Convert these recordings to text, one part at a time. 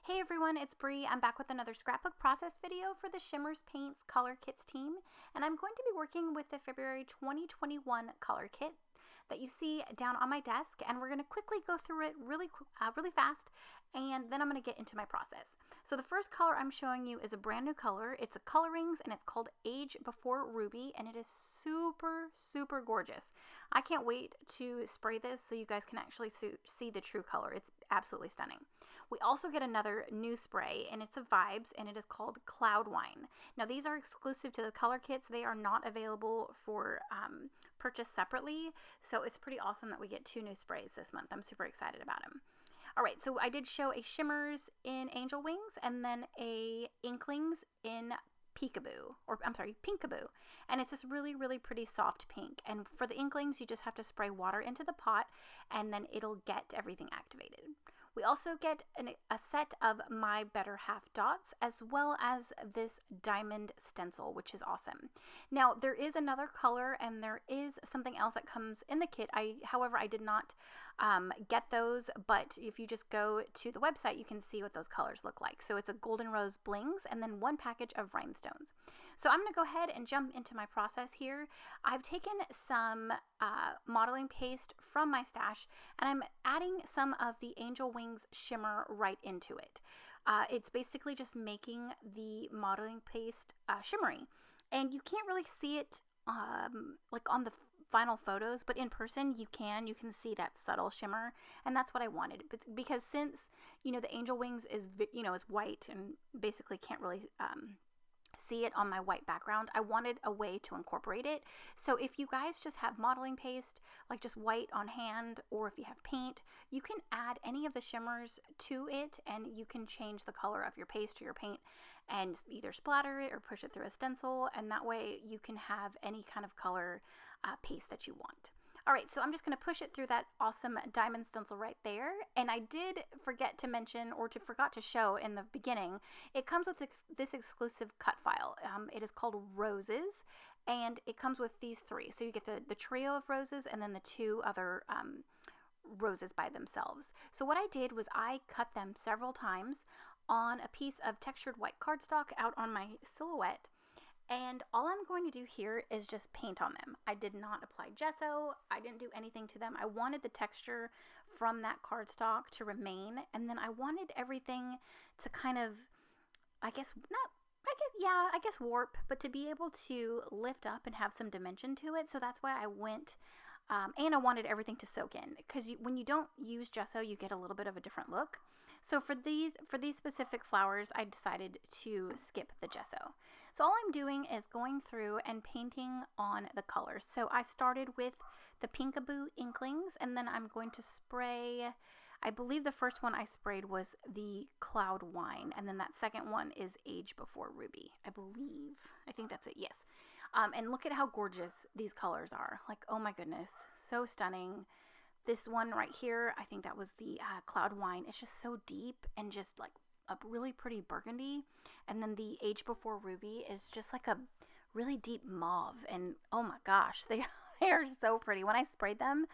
Hey everyone, it's Bree. I'm back with another scrapbook process video for the Shimmerz Paints Color Kits team, and I'm going to be working with the February 2021 color kit that you see down on my desk, and we're going to quickly go through it really fast, and then I'm going to get into my process. So the first color I'm showing you is a brand new color. It's a Colorings, and it's called Age Before Ruby, and it is super gorgeous. I can't wait to spray this so you guys can actually see the true color. It's absolutely stunning. We also get another new spray, and it's a Vibes, and it is called Cloud Wine. Now these are exclusive to the color kits. They are not available for purchase separately, so it's pretty awesome that we get two new sprays this month. I'm super excited about them. Alright, so I did show a Shimmerz in Angel Wings, and then a Inklings in Peekaboo, or I'm sorry, Pinkaboo, and it's this really pretty soft pink. And for the Inklings, you just have to spray water into the pot, and then it'll get everything activated. We also get a set of My Better Half dots, as well as this diamond stencil, which is awesome. Now, there is another color, and there is something else that comes in the kit. However, I did not get those, but if you just go to the website, you can see what those colors look like. So it's a Golden Rose Blings, and then one package of rhinestones. So I'm going to go ahead and jump into my process here. I've taken some modeling paste from my stash, and I'm adding some of the Angel Wings shimmer right into it. It's basically just making the modeling paste shimmery, and you can't really see it like on the final photos, but in person you can see that subtle shimmer, and that's what I wanted. Because since the Angel Wings is is white and basically can't really see it on my white background, I wanted a way to incorporate it. So if you guys just have modeling paste, like just white on hand, or if you have paint, you can add any of the shimmers to it, and you can change the color of your paste or your paint and either splatter it or push it through a stencil, and that way you can have any kind of color paste that you want. Alright, so I'm just going to push it through that awesome diamond stencil right there. And I did forget to mention, or forgot to show in the beginning, it comes with this exclusive cut file. It is called Roses, and it comes with these three. So you get the trio of roses, and then the two other roses by themselves. So what I did was I cut them several times on a piece of textured white cardstock out on my silhouette. And all I'm going to do here is just paint on them. I did not apply gesso. I didn't do anything to them. I wanted the texture from that cardstock to remain, and then I wanted everything to kind of, I guess warp, but to be able to lift up and have some dimension to it. So that's why I went, and I wanted everything to soak in, because when you don't use gesso, you get a little bit of a different look. So for these specific flowers, I decided to skip the gesso. So all I'm doing is going through and painting on the colors. So I started with the Pinkaboo Inklings, and then I'm going to spray, I believe the first one I sprayed was the Cloud Wine, and then that second one is Age Before Ruby, I think that's it, yes. And look at how gorgeous these colors are. Like, oh my goodness, so stunning. This one right here, I think that was the Cloud Wine. It's just so deep and just like a really pretty burgundy. And then the Age Before Ruby is just like a really deep mauve. And oh my gosh, they are so pretty. When I sprayed them,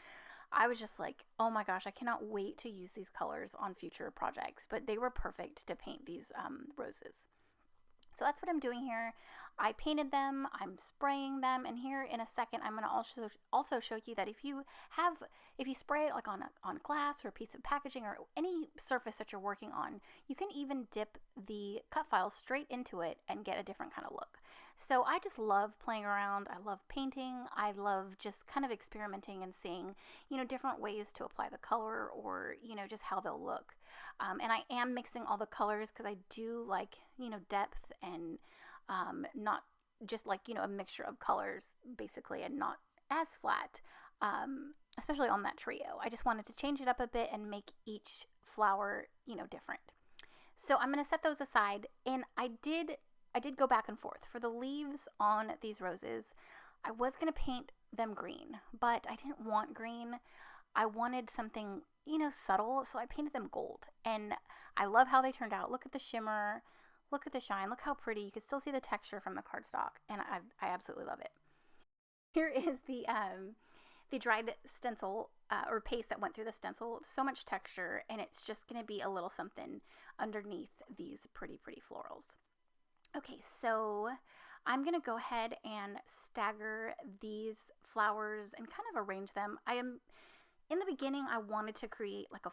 I was just like, oh my gosh, I cannot wait to use these colors on future projects. But they were perfect to paint these roses. So that's what I'm doing here. I painted them, I'm spraying them, and here in a second I'm going to also show you that if you spray it like on glass or a piece of packaging or any surface that you're working on, you can even dip the cut file straight into it and get a different kind of look. So I just love playing around. I love painting. I love just kind of experimenting and seeing, different ways to apply the color, or, just how they'll look. And I am mixing all the colors because I do like, depth and not just like, a mixture of colors basically, and not as flat, especially on that trio. I just wanted to change it up a bit and make each flower, different. So I'm going to set those aside, and I did go back and forth. For the leaves on these roses, I was going to paint them green, but I didn't want green. I wanted something, subtle, so I painted them gold. And I love how they turned out. Look at the shimmer, look at the shine, look how pretty. You can still see the texture from the cardstock, and I absolutely love it. Here is the dried stencil or paste that went through the stencil. So much texture, and it's just going to be a little something underneath these pretty florals. Okay, so I'm going to go ahead and stagger these flowers and kind of arrange them. In the beginning, I wanted to create like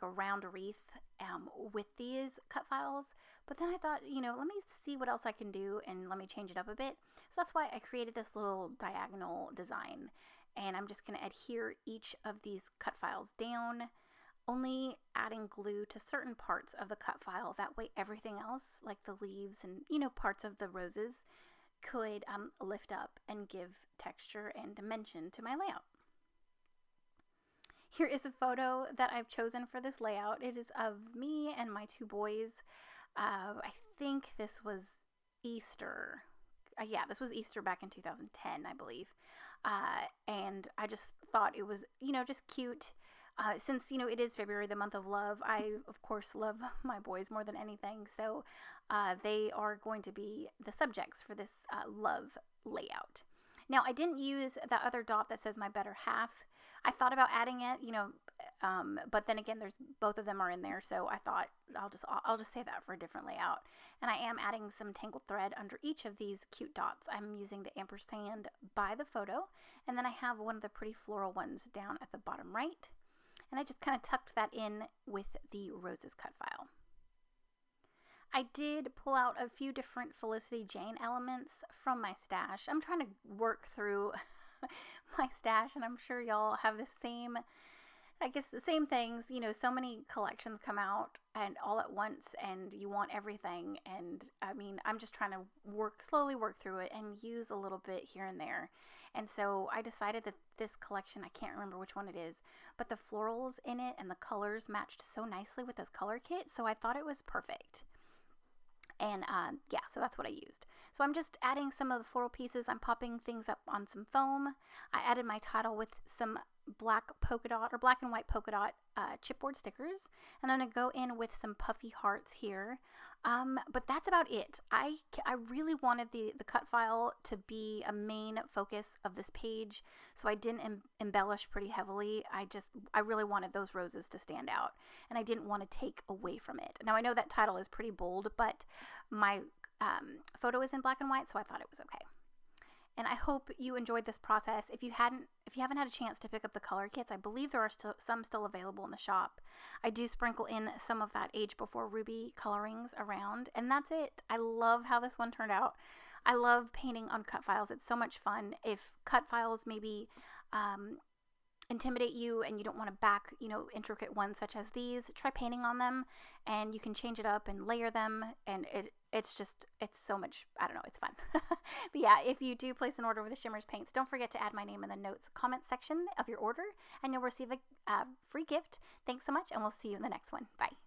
a round wreath with these cut files, but then I thought, let me see what else I can do and let me change it up a bit. So that's why I created this little diagonal design, and I'm just going to adhere each of these cut files down, only adding glue to certain parts of the cut file. That way everything else, like the leaves and, parts of the roses, could lift up and give texture and dimension to my layout. Here is a photo that I've chosen for this layout. It is of me and my two boys. I think this was Easter. Yeah, this was Easter back in 2010, I believe. And I just thought it was, just cute. Since, it is February, the month of love, I, of course, love my boys more than anything. So they are going to be the subjects for this love layout. Now, I didn't use that other dot that says my better half. I thought about adding it, but then again, both of them are in there. So I thought I'll just save that for a different layout. And I am adding some tangled thread under each of these cute dots. I'm using the ampersand by the photo. And then I have one of the pretty floral ones down at the bottom right. And I just kind of tucked that in with the roses cut file. I did pull out a few different Felicity Jane elements from my stash. I'm trying to work through my stash, and I'm sure y'all have the same things. So many collections come out and all at once, and you want everything. And I mean, I'm just trying to slowly work through it and use a little bit here and there. And so I decided that this collection, I can't remember which one it is, but the florals in it and the colors matched so nicely with this color kit. So I thought it was perfect. And yeah, so that's what I used. So I'm just adding some of the floral pieces. I'm popping things up on some foam. I added my title with some black and white polka dot chipboard stickers. And I'm going to go in with some puffy hearts here. But that's about it. I really wanted the cut file to be a main focus of this page, so I didn't embellish pretty heavily. I really wanted those roses to stand out, and I didn't want to take away from it. Now I know that title is pretty bold, but my photo is in black and white, so I thought it was okay. And I hope you enjoyed this process. If you haven't had a chance to pick up the color kits, I believe there are some still available in the shop. I do sprinkle in some of that Age Before Ruby colorings around, and that's it. I love how this one turned out. I love painting on cut files. It's so much fun. If cut files maybe intimidate you and you don't want to back, intricate ones such as these, try painting on them, and you can change it up and layer them, and it's so much, I don't know, it's fun. But yeah, if you do place an order with the Shimmerz Paints, don't forget to add my name in the notes comment section of your order, and you'll receive a free gift. Thanks so much, and we'll see you in the next one. Bye.